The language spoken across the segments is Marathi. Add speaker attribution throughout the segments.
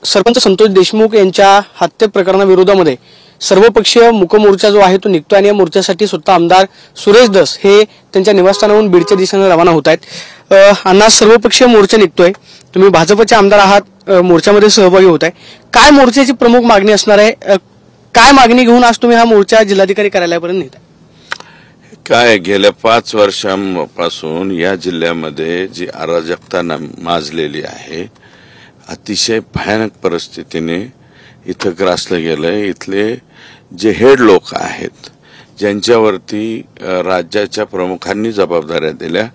Speaker 1: सरपंच संतोष देशमुख यांच्या हत्या प्रकरणाविरोधामध्ये सर्वपक्षीय मूक मोर्चा जो आहे तो निघतो आणि या मोर्चासाठी स्वतः आमदार सुरेश धस हे त्यांच्या निवासस्थानावरून बीडच्या दिशेने रवाना होत आहेत। अण्णा, सर्वपक्षीय मोर्चा निघतोय, तुम्ही भाजपचे आमदार आहात, मोर्चामध्ये सहभागी होत आहे, काय मोर्चाची प्रमुख मागणी असणार आहे? काय मागणी घेऊन आज तुम्ही हा मोर्चा जिल्हाधिकारी कार्यालयापर्यंत नेताय?
Speaker 2: काय गेल्या 5 वर्षांपासून या जिल्ह्यामध्ये जी अराजकता माजलेली आहे, अतिशय भयानक परिस्थितीने इथं ग्रासलं गेलंय। इथले जे हेड लोक आहेत, ज्यांच्यावरती राज्याच्या प्रमुखांनी जबाबदाऱ्या दिल्या,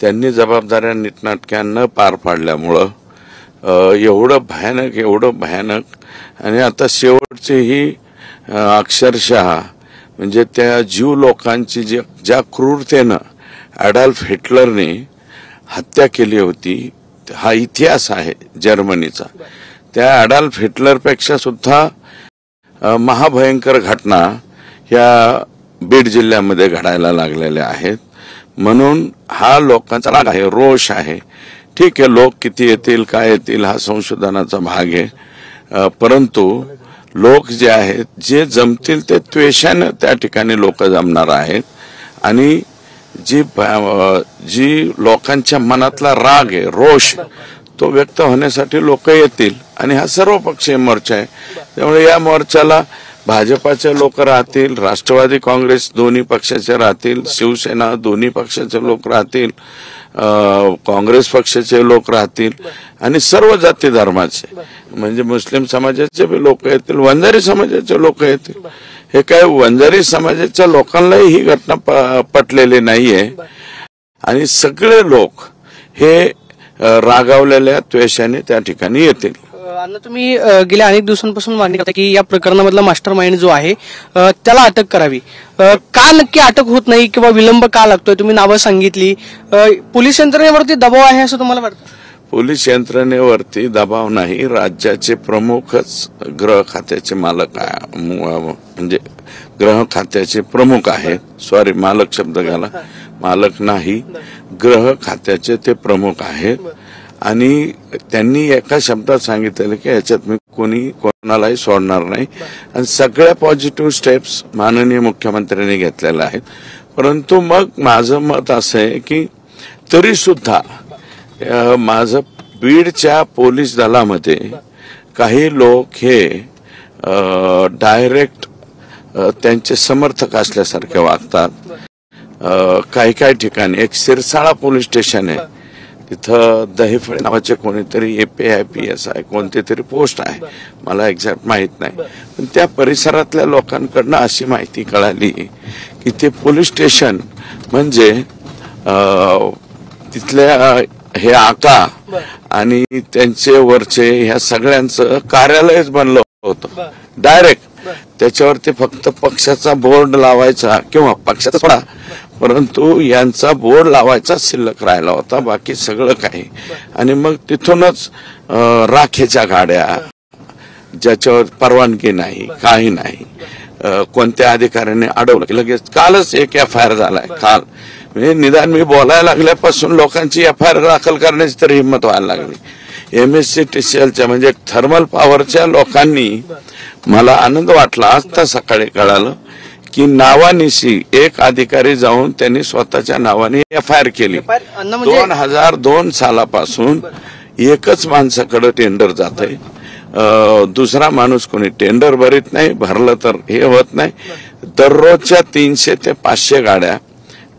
Speaker 2: त्यांनी जबाबदाऱ्या नीटनाटक्या न पार पाडल्यामुळं एवढं भयानक आणि आता शेवटची ही अक्षरशः म्हणजे त्या जीव लोकांची ज्या क्रूरतेनं ॲडॉल्फ हिटलरने हत्या केली होती, हा इतिहास आहे जर्मनीचा। त्या ॲडॉल्फ हिटलरपेक्षा सुद्धा महाभयंकर घटना या बीड जिल्ह्यामध्ये घडायला लागलेल्या आहेत। म्हणून हा लोकांचा राग आहे, रोष आहे। ठीक आहे, लोक किती येतील काय येतील हा संशोधनाचा भाग आहे, परंतु लोक जे आहेत, जे जमतील ते त्वेषाने त्या ठिकाणी लोक जमणार आहेत आणि जी लोकांच्या मनातला राग आहे, रोष, तो व्यक्त होण्यासाठी लोक येतील आणि हा सर्वपक्षीय मोर्चा आहे। त्यामुळे या मोर्चाला भाजपाचे लोक राहतील, राष्ट्रवादी काँग्रेस दोन्ही पक्षाचे राहतील, शिवसेना दोन्ही पक्षाचे लोक राहतील, काँग्रेस पक्षाचे लोक राहतील आणि सर्व जाती धर्माचे म्हणजे मुस्लिम समाजाचे भी लोक येतील, वंजारी समाजाचे लोक येतील। हे काय वंजारी समाजाच्या लोकांनाही ही घटना पटलेली नाहीये आणि सगळे लोक हे रागावलेल्या त्वेषाने त्या ठिकाणी येतील।
Speaker 1: अण्णा, तुम्ही गेल्या अनेक दिवसांपासून मागणी करता की या प्रकरणामधला मास्टर माइंड जो आहे त्याला अटक करावी, का नक्की अटक होत नाही किंवा विलंब का लागतोय? तुम्ही नावं सांगितली, पोलीस यंत्रणेवरती दबाव आहे असं तुम्हाला वाटतं?
Speaker 2: पोलीस यंत्रणेवरती दबाव नाही, राज्याचे प्रमुखच गृह खात्याचे मालक म्हणजे गृह खात्याचे प्रमुख आहेत, सॉरी मालक शब्द घाला, मालक नाही, गृह खात्याचे ते प्रमुख आहेत आणि त्यांनी एका शब्दात सांगितलेलं की याच्यात मी कोणालाही सोडणार नाही आणि सगळ्या पॉझिटिव्ह स्टेप्स माननीय मुख्यमंत्र्यांनी घेतलेल्या आहेत। परंतु मग माझं मत असं आहे की तरी सुद्धा माझं बीडच्या पोलीस दलामध्ये काही लोक हे डायरेक्ट त्यांचे समर्थक असल्यासारखे वागतात। काही ठिकाणी एक सिरसाळा पोलीस स्टेशन आहे, तिथं दहीफळे नावाचे कोणीतरी APIPS आहे, कोणती तरी पोस्ट आहे, मला एक्झॅक्ट माहित नाही, पण त्या परिसरातल्या लोकांकडनं अशी माहिती कळाली की ते पोलीस स्टेशन म्हणजे तिथल्या हे आका आणि त्यांचे वरचे ह्या सगळ्यांचं कार्यालयच बनलं होतं डायरेक्ट। त्याच्यावरती फक्त पक्षाचा बोर्ड लावायचा किंवा पक्षाचा सोडा, परंतु यांचा बोर्ड लावायचा शिल्लक राहिला होता, बाकी सगळं काही। आणि मग तिथूनच राखेच्या गाड्या, ज्याच्यावर परवानगी नाही, काही नाही, कोणत्या अधिकाऱ्याने अडवलं की लगेच कालच एक FIR झालाय, काल म्हणजे निदान मी बोलायला लागल्यापासून लोकांची FIR दाखल करण्याची तरी हिंमत व्हायला लागली। MSCTCLच्या म्हणजे थर्मल पॉवरच्या लोकांनी, मला आनंद वाटला आज सकाळी कळालं की नावानिशी एक अधिकारी जाऊन त्यांनी स्वतःच्या नावाने FIR केली। 2002 सालापासून एकच माणसाकडे टेंडर जात आहे, दुसरा माणूस कोणी टेंडर भरीत नाही, भरलं तर हे होत नाही। दररोजच्या 300 ते 500 गाड्या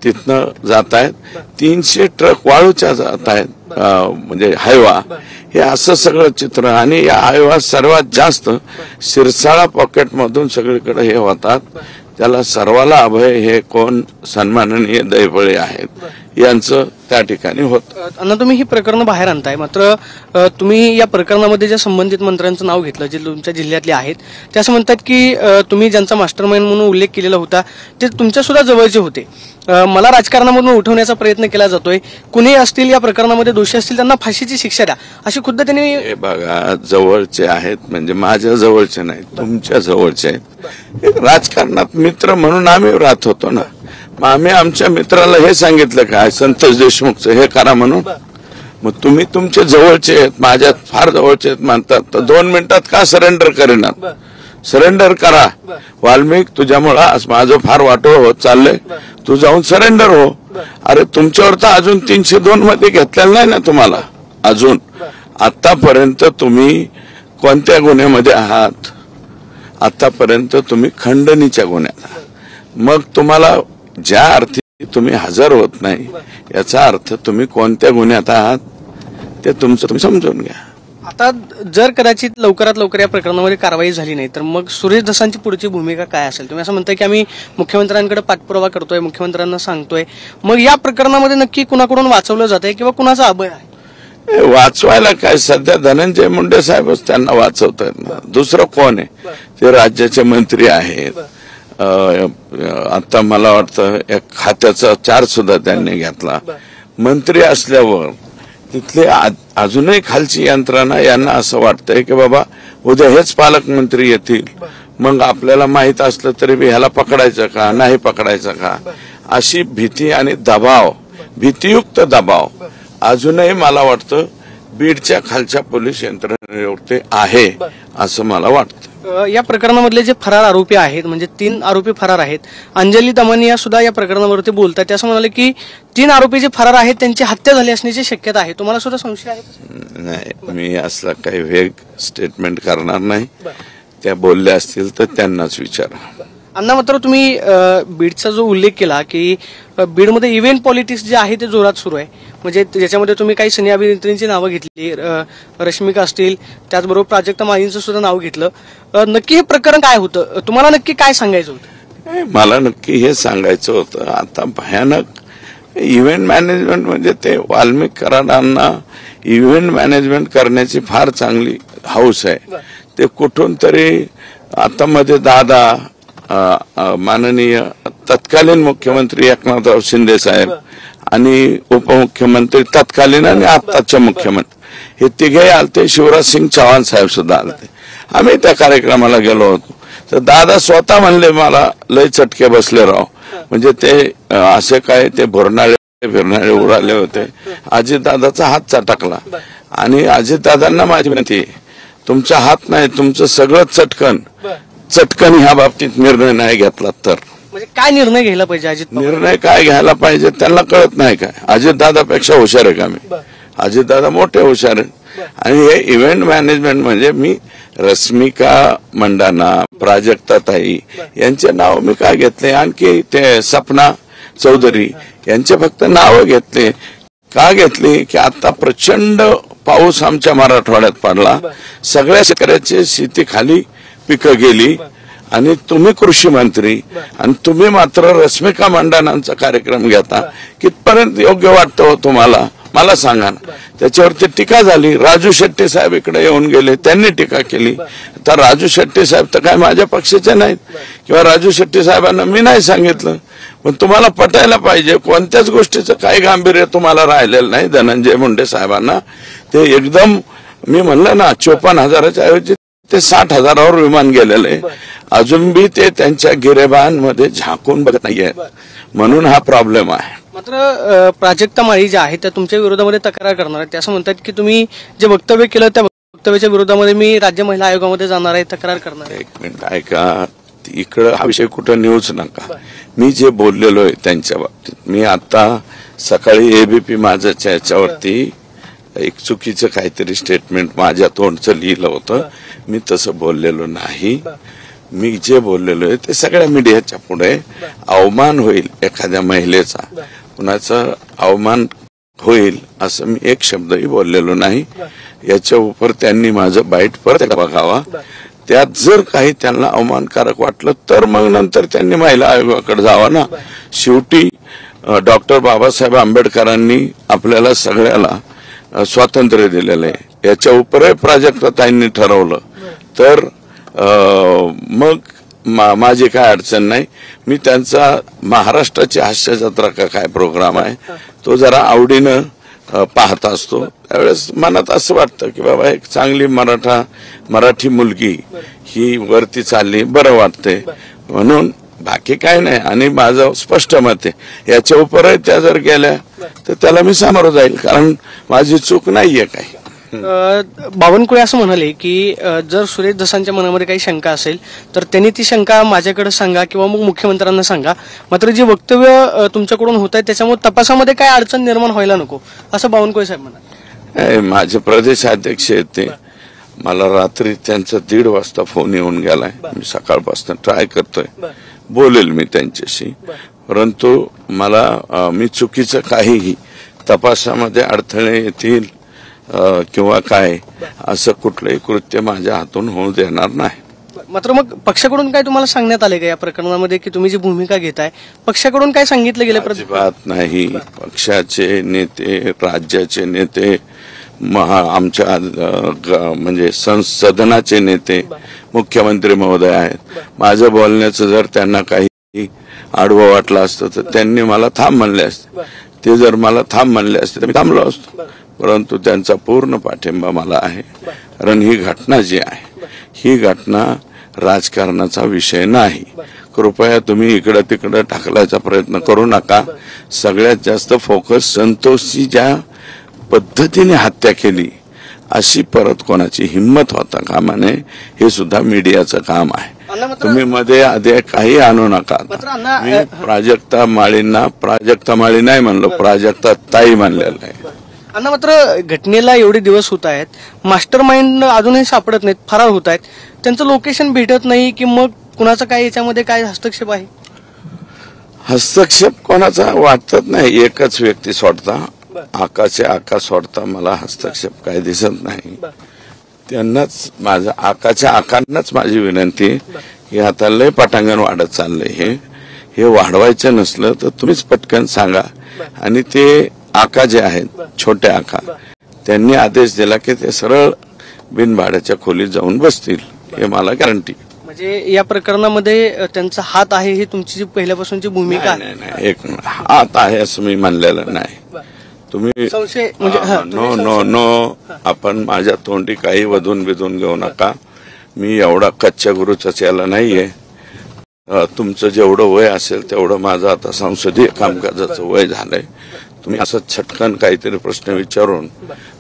Speaker 2: तिथनं जात आहेत, 300 ट्रक वाळूच्या जात आहेत, म्हणजे हायवा, हे असं सगळं चित्र। आणि या हायवा सर्वात जास्त सिरसाळा पॉकेट मधून सगळीकडे हे होतात, त्याला सर्वाला अभय हे कोण सन्माननीय दहीफळे आहेत यांचं त्या ठिकाणी होत।
Speaker 1: अण्णा, तुम्ही ही प्रकरण बाहेर आणताय, मात्र तुम्ही या प्रकरणामध्ये ज्या संबंधित मंत्र्यांचं नाव घेतलं जे तुमच्या जिल्ह्यातले आहेत, ते असं म्हणतात की तुम्ही ज्यांचा मास्टरमाइंड म्हणून उल्लेख केलेला होता ते तुमच्या सुद्धा जवळचे होते, मला राजकारणामधून उठवण्याचा प्रयत्न केला जातोय, कुणी असतील या प्रकरणामध्ये दोषी असतील त्यांना फाशीची शिक्षा द्या अशी खुद्द त्यांनी।
Speaker 2: बघा, जवळचे आहेत म्हणजे माझ्या जवळचे नाही, तुमच्या जवळचे आहेत। राजकारणात मित्र म्हणून आम्ही राहत होतो ना, मग आम्ही आमच्या मित्राला हे सांगितलं काय संतोष देशमुखचं हे करा म्हणून, मग तुम्ही तुमचे जवळचे आहेत, माझ्यात फार जवळचे आहेत म्हणतात, तर 2 मिनिटात का सरेंडर करेनात? सरेंडर करा. वाल्मिक, तुझ्यामुळं आज माझं फार वाटोळ होत चाललंय, तू जाऊन सरेंडर हो. अरे तुमच्यावर तर अजून 302 मध्ये घेतलेलं नाही ना तुम्हाला अजून. आतापर्यंत तुम्ही कोणत्या गुन्ह्यामध्ये आहात? आतापर्यंत तुम्ही खंडणीच्या गुन्ह्यात आहात. मग तुम्हाला ज्या अर्थी तुम्ही हजर होत नाही याचा अर्थ तुम्ही कोणत्या गुन्ह्यात आहात ते तुमचं तुम्ही समजून घ्या.
Speaker 1: आता जर कदाचित लवकरात लवकर या प्रकरणामध्ये कारवाई झाली नाही तर मग सुरेश धसांची पुढची भूमिका काय असेल? तुम्ही असं म्हणताय की आम्ही मुख्यमंत्र्यांकडे पाठपुरावा करतोय, मुख्यमंत्र्यांना सांगतोय, मग या प्रकरणामध्ये नक्की कुणाकडून वाचवलं जातंय किंवा कुणाचा अभय आहे?
Speaker 2: वाचवायला काय, सध्या धनंजय मुंडे साहेबच त्यांना वाचवतात ना, दुसरं कोण आहे? ते राज्याचे मंत्री आहेत. आता मला वाटतं एक खात्याचा चार्ज सुद्धा त्यांनी घेतला. मंत्री असल्यावर तिथले अजूनही खालची यंत्रणा यांना असं वाटतंय की बाबा उद्या हेच पालकमंत्री येतील, मग आपल्याला माहित असलं तरी ह्याला पकडायचं का नाही पकडायचं का, अशी भीती आणि दबाव, भीतीयुक्त दबाव अजूनही मला वाटतं बीडच्या खालच्या पोलीस यंत्रणेवरती आहे असं मला वाटतं.
Speaker 1: या प्रकरणामधले जे फरार आरोपी आहेत, म्हणजे 3 आरोपी फरार आहेत. अंजली दमनिया सुद्धा या प्रकरणावरती बोलतात. ते असं म्हणाले की 3 आरोपी जे फरार आहेत त्यांची हत्या झाली असण्याची शक्यता आहे. तुम्हाला सुद्धा संशय आहे?
Speaker 2: नाही, मी असला काही वेग स्टेटमेंट करणार नाही. त्या बोलल्या असतील तर त्यांनाच विचारा.
Speaker 1: अण्णा, मात्र तुम्ही बीडचा जो उल्लेख केला की बीडमध्ये इव्हेंट पॉलिटिक्स जे आहे ते जोरात सुरू आहे, म्हणजे ज्याच्यामध्ये तुम्ही काही सिने अभिनेत्रींची नावं घेतली, रश्मिका असतील, त्याचबरोबर प्राजक्ता माळींचं सुद्धा नाव घेतलं. नक्की हे प्रकरण काय होतं? तुम्हाला नक्की काय सांगायचं होतं?
Speaker 2: मला नक्की हे सांगायचं होतं, आता भयानक इव्हेंट मॅनेजमेंट म्हणजे ते वाल्मिक कराडांना इव्हेंट मॅनेजमेंट करण्याची फार चांगली हौस आहे. ते कुठून तरी आता मध्ये दादा, माननीय तत्कालीन मुख्यमंत्री एकनाथराव शिंदे साहेब आणि उपमुख्यमंत्री तत्कालीन आणि आताचे मुख्यमंत्री हे तिघे आलते, शिवराज सिंग चौहान साहेब सुद्धा आलते. आम्ही त्या कार्यक्रमाला गेलो होतो तर दादा स्वतः म्हणले मला लय चटके बसले राव, म्हणजे ते असे काय ते फिरणारे उडाले होते. अजितदादाचा हात चटकला आणि अजितदादांना माझी विनंती आहे, तुमचा हात नाही, तुमचं सगळं चटकन ह्या बाबतीत निर्णय नाही घेतला तर.
Speaker 1: म्हणजे काय निर्णय घ्यायला पाहिजे अजित?
Speaker 2: निर्णय काय घ्यायला पाहिजे त्यांना कळत नाही काय? अजितदादापेक्षा हुशार आहे का मी? अजितदादा मोठे हुशार आहे. आणि हे इव्हेंट मॅनेजमेंट म्हणजे मी रश्मिका मंडाना, प्राजक्ताताई यांचे नाव मी काय घेतले, आणखी ते सपना चौधरी यांचे फक्त नाव घेतले. का घेतली की आता प्रचंड पाऊस आमच्या मराठवाड्यात पडला, सगळ्या शेतकऱ्याची शेती खाली पिकं गेली आणि तुम्ही कृषी मंत्री आणि तुम्ही मात्र रश्मिका मंडानांचा कार्यक्रम घेता. कितपर्यंत योग्य वाटतं हो तुम्हाला? मला सांगा ना. त्याच्यावरती टीका झाली. राजू शेट्टी साहेब इकडे येऊन गेले, त्यांनी टीका केली. तर राजू शेट्टी साहेब तर काय माझ्या पक्षाचे नाहीत किंवा राजू शेट्टी साहेबांना मी नाही सांगितलं, पण तुम्हाला पटायला पाहिजे कोणत्याच गोष्टीचं काही गांभीर्य तुम्हाला राहिलेलं नाही. धनंजय मुंडे साहेबांना ते एकदम, मी म्हणलं ना 54,000च्या ऐवजी ते 60,000वर विमान गेलेले, अजून बी ते त्यांच्या गिरेबांमध्ये झाकून बघत नाहीये, म्हणून हा प्रॉब्लेम आहे.
Speaker 1: मात्र प्राजक्ता माळी ज्या आहेत त्या तुमच्या विरोधामध्ये तक्रार करणार आहेत. ते असं म्हणतात की तुम्ही जे वक्तव्य केलं त्या वक्तव्याच्या विरोधामध्ये मी राज्य महिला आयोगामध्ये जाणार आहे, तक्रार करणार आहे.
Speaker 2: एक मिनिट ऐका, इकडं हा विषय कुठं न्यूज नका. मी जे बोललेलो आहे त्यांच्या बाबतीत, मी आता सकाळी एबीपी माझ्याच्या याच्यावरती एक चुकीचं काहीतरी स्टेटमेंट माझ्या तोंडचं लिहिलं होतं. मी तसं बोललेलो नाही. मी जे बोललेलो आहे ते सगळ्या मीडियाच्या पुढे अवमान होईल एखाद्या महिलेचा, कुणाचा अवमान होईल असं मी एक शब्दही बोललेलो नाही. याच्या उपर त्यांनी माझं बाईट परत बघावा. त्यात जर काही त्यांना अवमानकारक वाटलं तर मग नंतर त्यांनी महिला आयोगाकडे जावं ना. शेवटी डॉक्टर बाबासाहेब आंबेडकरांनी आपल्याला सगळ्याला स्वातंत्र्य दिलेलं आहे. याच्या उपरही प्राजक्ताताईंनी ठरवलं तर मग माझी काय अडचण नाही. मी त्यांचा महाराष्ट्राची हास्य जत्रा का काय प्रोग्राम आहे तो जरा आवडीनं पाहत असतो. त्यावेळेस मनात असं वाटतं की बाबा एक चांगली मराठी मुलगी ही वरती चालली, बरं वाटते. म्हणून बाकी काय नाही. आणि माझं स्पष्ट मत आहे, याच्या उपरही त्या जर गेल्या तर त्याला मी सामोरं जाईल, कारण माझी चूक नाहीये काही.
Speaker 1: बावनकुळे असं म्हणाले की जर सुरेश धसांच्या मनामध्ये काही शंका असेल तर त्यांनी ती शंका माझ्याकडे सांगा किंवा मग मुख्यमंत्र्यांना सांगा, मात्र जी वक्तव्य तुमच्याकडून होत आहे त्याच्यामुळे तपासामध्ये काय अडचण निर्माण व्हायला नको, असं बावनकुळे साहेब म्हणाले.
Speaker 2: माझे प्रदेश अध्यक्ष आहेत ते, मला रात्री त्यांचा 1:30 वाजता फोन येऊन गेलाय. मी सकाळपासून ट्राय करतोय, बोलेल मी त्यांच्याशी, परंतु मला मी चुकीचं काहीही तपासामध्ये अडथळे येतील किंवा काय असं कुठलंही कृत्य माझ्या हातून होऊ देणार नाही.
Speaker 1: मात्र मग पक्षाकडून काय तुम्हाला सांगण्यात आले का या प्रकरणामध्ये, की तुम्ही जी भूमिका घेताय पक्षाकडून काय सांगितलं गेलं?
Speaker 2: अजिबात नाही. पक्षाचे नेते, राज्याचे नेते, आमच्या म्हणजे सदनाचे नेते, मुख्यमंत्री महोदय आहेत. माझं बोलण्याचं जर त्यांना काही आडवं वाटलं असतं तर त्यांनी मला थांब म्हणले असते. ते जर मला थांब म्हणले असते तर मी थांबलो असतो, परंतु त्यांचा पूर्ण पाठिंबा मला आहे. कारण ही घटना जी आहे ही घटना राजकारणाचा विषय नाही. कृपया तुम्ही इकडं तिकडं ढकलायचा प्रयत्न करू नका. सगळ्यात जास्त फोकस संतोषची ज्या पद्धतीने हत्या केली अशी परत कोणाची हिंमत होता कामा नये. हे सुद्धा मीडियाचं काम आहे. तुम्ही मध्ये आधी काही आणू नका. मी प्राजक्ता माळी नाही म्हणलो, प्राजक्ता ताई म्हणलेलं आहे.
Speaker 1: अण्णा, मात्र घटनेला एवढे दिवस होत आहेत, मास्टर माइंड अजूनही सापडत नाहीत, फरार होत आहेत, त्यांचं लोकेशन भेटत नाही, की मग कुणाचा काय याच्यामध्ये काय हस्तक्षेप आहे?
Speaker 2: हस्तक्षेप कोणाचा वाटत नाही. एकच व्यक्ती सोडता, आकाश सोडता मला हस्तक्षेप काही दिसत नाही. त्यांनाच माझं आकांनाच माझी विनंती की आता लय पटांगण वाढत चाललंय, हे वाढवायचं नसलं तर तुम्हीच पटकन सांगा. आणि ते आका जे आहेत, छोटे आका, त्यांनी आदेश दिला की ते सरळ बिनभाड्याच्या खोलीत जाऊन बसतील, हे मला गॅरंटी.
Speaker 1: म्हणजे या प्रकरणामध्ये त्यांचा हात आहे ही तुमची जी पहिल्यापासूनची भूमिका आहे?
Speaker 2: नाही, एक हात आहे असं मी म्हणलेलं नाही. तुम्ही नो आपण माझ्या तोंडी काही वधून बिधून घेऊ नका. मी एवढा कच्च्या गुरुचाच याला नाहीये. तुमचं जेवढं वय असेल तेवढं माझं आता संसदीय कामकाजाचं वय झालंय. तुम्ही असं छटकन काहीतरी प्रश्न विचारून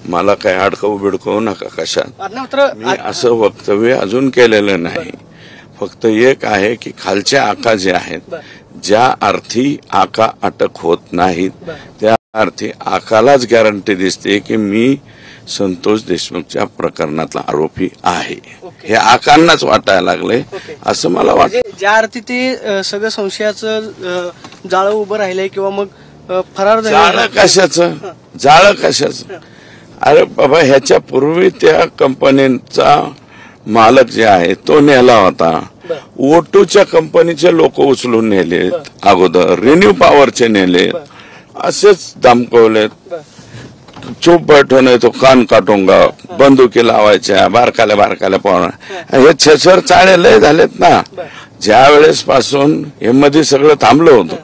Speaker 2: मला काही अडकवू बिडकवू नका कशात. मी असं वक्तव्य अजून केलेलं नाही. फक्त एक आहे की खालचे आका जे आहेत, ज्या अर्थी आका अटक होत नाहीत त्या अर्थी आकालाच गॅरंटी दिसते की मी संतोष देशमुखच्या प्रकरणातला आरोपी आहे. हे आकांनाच वाटायला लागले असं मला वाटतं.
Speaker 1: ज्या अर्थी ते सगळं संशयाचं जाळं उभं राहिलंय किंवा मग फरार
Speaker 2: जाळं कशाचं? अरे बाबा, ह्याच्या पूर्वी त्या कंपनीचा मालक जे आहे तो नेला होता. O2च्या कंपनीचे लोक उचलून नेलेत, अगोदर रिन्यू पॉवरचे नेलेत, असेच धमकवलेत. चूप बैठवणे तो कान काटूंगा, बंदुकी लावायच्या, बारकाल्या पोहणं, हे छेसर चाळे लय झालेत ना. ज्या वेळेस पासून हे मध्ये सगळं थांबलं होतं,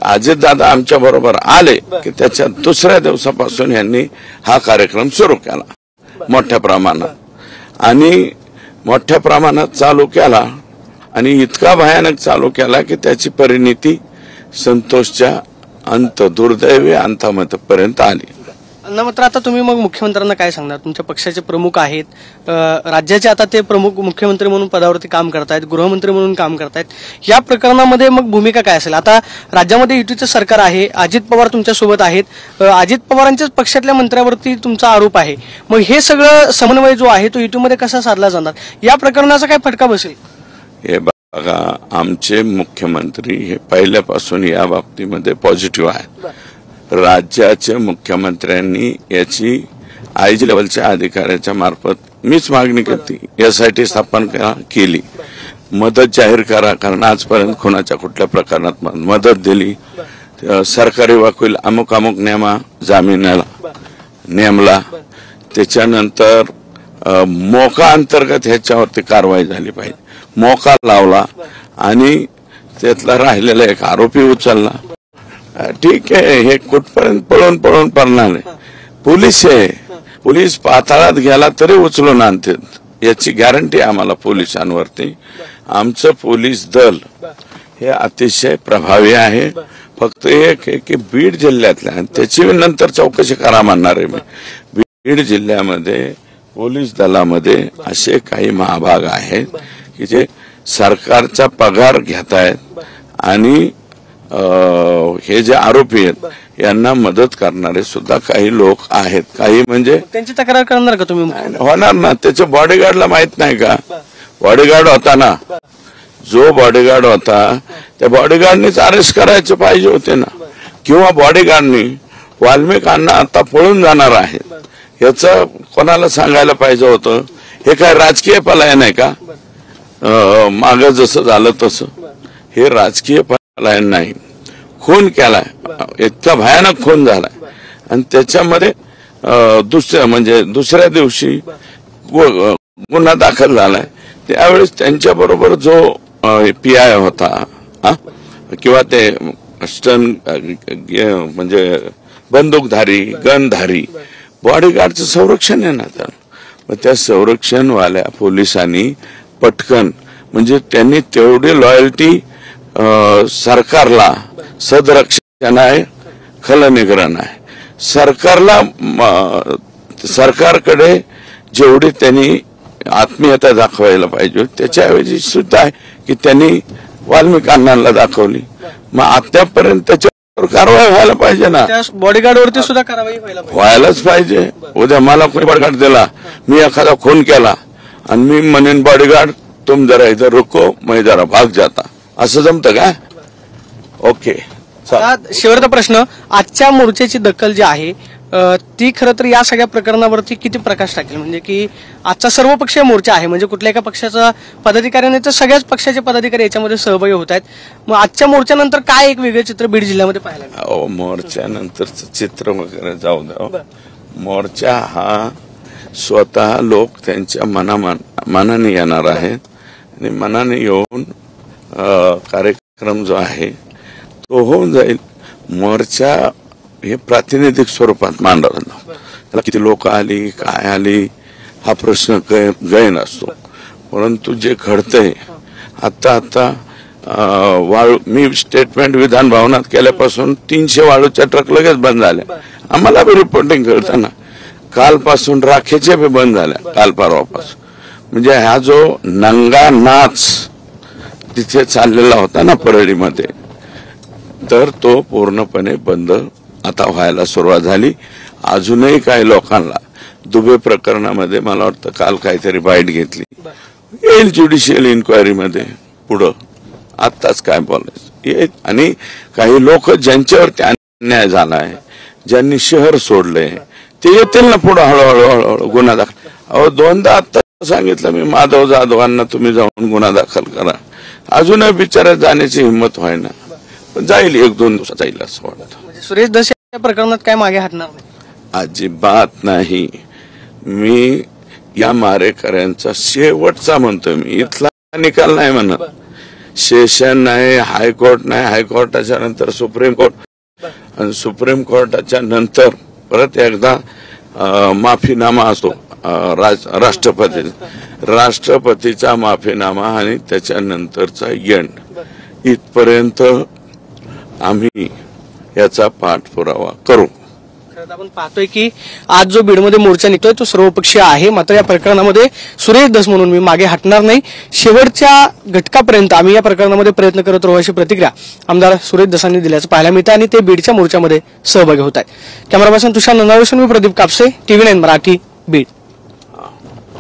Speaker 2: अजित दादा आमच्या बरोबर आले की त्याच्या दुसऱ्या दिवसापासून यांनी हा कार्यक्रम सुरू केला मोठ्या प्रमाणात चालू केला. आणि इतका भयानक चालू केला की त्याची परिणिती संतोषच्या दुर्दैवी अंतापर्यंत आली.
Speaker 1: मात्र आता तुम्ही मग मुख्यमंत्र्यांना काय सांगणार? तुमच्या पक्षाचे प्रमुख आहेत, राज्याचे आता ते प्रमुख मुख्यमंत्री म्हणून पदावरती काम करतायत, गृहमंत्री म्हणून काम करतायत. या प्रकरणामध्ये मग भूमिका काय असेल? आता राज्यामध्ये युतीचं सरकार आहे, अजित पवार तुमच्या सोबत आहेत, अजित पवारांच्याच पक्षातल्या मंत्र्यावरती तुमचा आरोप आहे. मग हे सगळं समन्वय जो आहे तो युतीमध्ये कसा साधला जाणार? या प्रकरणाचा काय फटका बसेल?
Speaker 2: हे बघा, आमचे मुख्यमंत्री हे पहिल्यापासून या बाबतीमध्ये पॉझिटिव्ह आहेत. राज्याच्या मुख्यमंत्र्यांनी याची आयजी लेवलच्या अधिकाऱ्याच्या मार्फत मीच मागणी केली, SIT स्थापन केली, मदत जाहीर करा, कारण आजपर्यंत कोणाच्या कुठल्या प्रकरणात मदत दिली. सरकारी वकील अमुक जामिनाला नेमला. त्याच्यानंतर मोका अंतर्गत ह्याच्यावरती कारवाई झाली पाहिजे. मोका लावला आणि त्यातला राहिलेला एक आरोपी उचलला. ठीक आहे, हे कुठपर्यंत पळून पडणार नाही. पोलीस आहे, पोलीस पाताळात गेला तरी उचलून आणतात, याची गॅरंटी आम्हाला पोलिसांवरती. आमचं पोलीस दल हे अतिशय प्रभावी आहे. फक्त एक आहे की बीड जिल्ह्यातल्या, त्याची नंतर चौकशी करा म्हणणार आहे मी, बीड जिल्ह्यामध्ये पोलीस दलामध्ये असे काही महाभाग आहेत की जे सरकारचा पगार घेत आहेत आणि हे जे आरोपी आहेत यांना मदत करणारे सुद्धा काही लोक आहेत. काही म्हणजे
Speaker 1: त्यांची तक्रार करणार का तुम्ही?
Speaker 2: होणार ना. त्याच्या बॉडीगार्डला माहित नाही का? बॉडीगार्ड होता ना, जो बॉडीगार्ड होता त्या बॉडीगार्डनीच अरेस्ट करायचे पाहिजे होते ना. किंवा बॉडीगार्डनी वाल्मिकांना आता पळून जाणार आहे याचं कोणाला सांगायला पाहिजे होतं? हे काय राजकीय पलायन आहे का? माग जसं झालं तसं हे राजकीय पलायन नाही. खून केलाय, इतका भयानक खून झालाय आणि त्याच्यामध्ये दुसऱ्या दिवशी गुन्हा दाखल झालाय. त्यावेळेस त्यांच्या बरोबर जो PI होता किंवा ते स्टन म्हणजे बंदूकधारी गनधारी बॉडीगार्डचं संरक्षण आहे ना, त्या संरक्षणवाल्या पोलिसांनी पटकन म्हणजे त्यांनी तेवढी लॉयल्टी सरकारला, सदरक्षण आहे, खलनिग्रहण आहे, सरकारकडे जेवढी त्यांनी आत्मीयता दाखवायला पाहिजे त्याच्याऐवजी सुद्धा आहे की त्यांनी वाल्मिकांना दाखवली. मग आतापर्यंत त्याच्यावर कारवाई व्हायला पाहिजे ना.
Speaker 1: बॉडीगार्ड वरती सुद्धा कारवाई
Speaker 2: व्हायलाच पाहिजे. उद्या मला कोणी बॉडीगार्ड दिला, मी एखादा खून केला आणि मी म्हणेन बॉडीगार्ड तुम जरा इधर रुको, मैं जरा भाग जाता, असं जमतं का? ओके.
Speaker 1: शेवटचा प्रश्न, आजच्या मोर्चाची दखल जी आहे ती खरं तर या सगळ्या प्रकरणावरती किती प्रकाश टाकेल? म्हणजे की आजचा सर्वपक्षीय मोर्चा आहे, म्हणजे कुठल्या एका पक्षाचा पदाधिकारी तर सगळ्याच पक्षाचे पदाधिकारी याच्यामध्ये सहभागी होत आहेत. मग आजच्या मोर्चानंतर काय एक वेगळे चित्र बीड जिल्ह्यामध्ये पाहायला मिळालं?
Speaker 2: मोर्चानंतरचं चित्र वगैरे जाऊ द्या. मोर्चा हा स्वतः लोक त्यांच्या मनाने येणार आहेत आणि मनाने येऊन कार्यक्रम जो आहे तो होऊन जाईल. मोर्चा हे प्रातिनिधिक स्वरूपात मांडला, त्याला किती लोक आली काय आली हा प्रश्न गैन असतो. परंतु जे घडतंय आता वाळू, मी स्टेटमेंट विधान भवनात केल्यापासून 300 वाळूच्या ट्रक लगेच बंद झाल्या. आम्हाला बी रिपोर्टिंग करतं ना. कालपासून राखेचे बी बंद झाल्या, काल परवापासून. म्हणजे हा जो नंगा नाच तिथे चाललेला होता ना परळीमध्ये, तर तो पूर्णपणे बंद आता व्हायला सुरुवात झाली. अजूनही काही लोकांना दुबे प्रकरणामध्ये मला वाटतं काल काहीतरी बाईट घेतली, येईल ज्युडिशियल इन्क्वायरी मध्ये पुढं. आत्ताच काय बोलायचं. आणि काही लोक ज्यांच्यावरती अन्याय झालाय, ज्यांनी शहर सोडले, ते येतील ना पुढे हळूहळू गुन्हा दाखल. अहो 2दा आता सांगितलं मी माधव जाधवांना तुम्ही जाऊन गुन्हा दाखल करा. अजूनही बिचारा जाण्याची हिंमत व्हायना, पण जाईल 1-2 दिवसात जाईल असं वाटतं.
Speaker 1: सुरेश दस या प्रकरणात काय मागे हटणार नाही?
Speaker 2: अजिबात नाही. मी या मारेकऱ्यांचा शेवटचा म्हणतोय, मी इथला निकाल नाही म्हणत. सेशन नाही, हायकोर्ट नाही, हायकोर्टाच्या नंतर सुप्रीम कोर्ट आणि सुप्रीम कोर्टाच्या नंतर परत एकदा माफीनामा असतो राष्ट्रपतीचा माफीनामा आणि त्याच्यानंतरचा एंड इथपर्यंत आम्ही याचा पाठपुरावा करू.
Speaker 1: आपण पाहतोय की आज जो बीडमध्ये मोर्चा निघतोय तो सर्वपक्षीय आहे. मात्र या प्रकरणामध्ये सुरेश दस म्हणून मी मागे हटणार नाही. शेवटच्या घटकापर्यंत आम्ही या प्रकरणामध्ये प्रयत्न करत राहू अशी प्रतिक्रिया आमदार सुरेश दसांनी दिल्याचं पाहायला मिळतं आणि ते बीडच्या मोर्चामध्ये सहभागी होत आहेत. कॅमेरा पर्सन तुषार नंदावेसून मी प्रदीप कापसे, TV9 मराठी, बीड.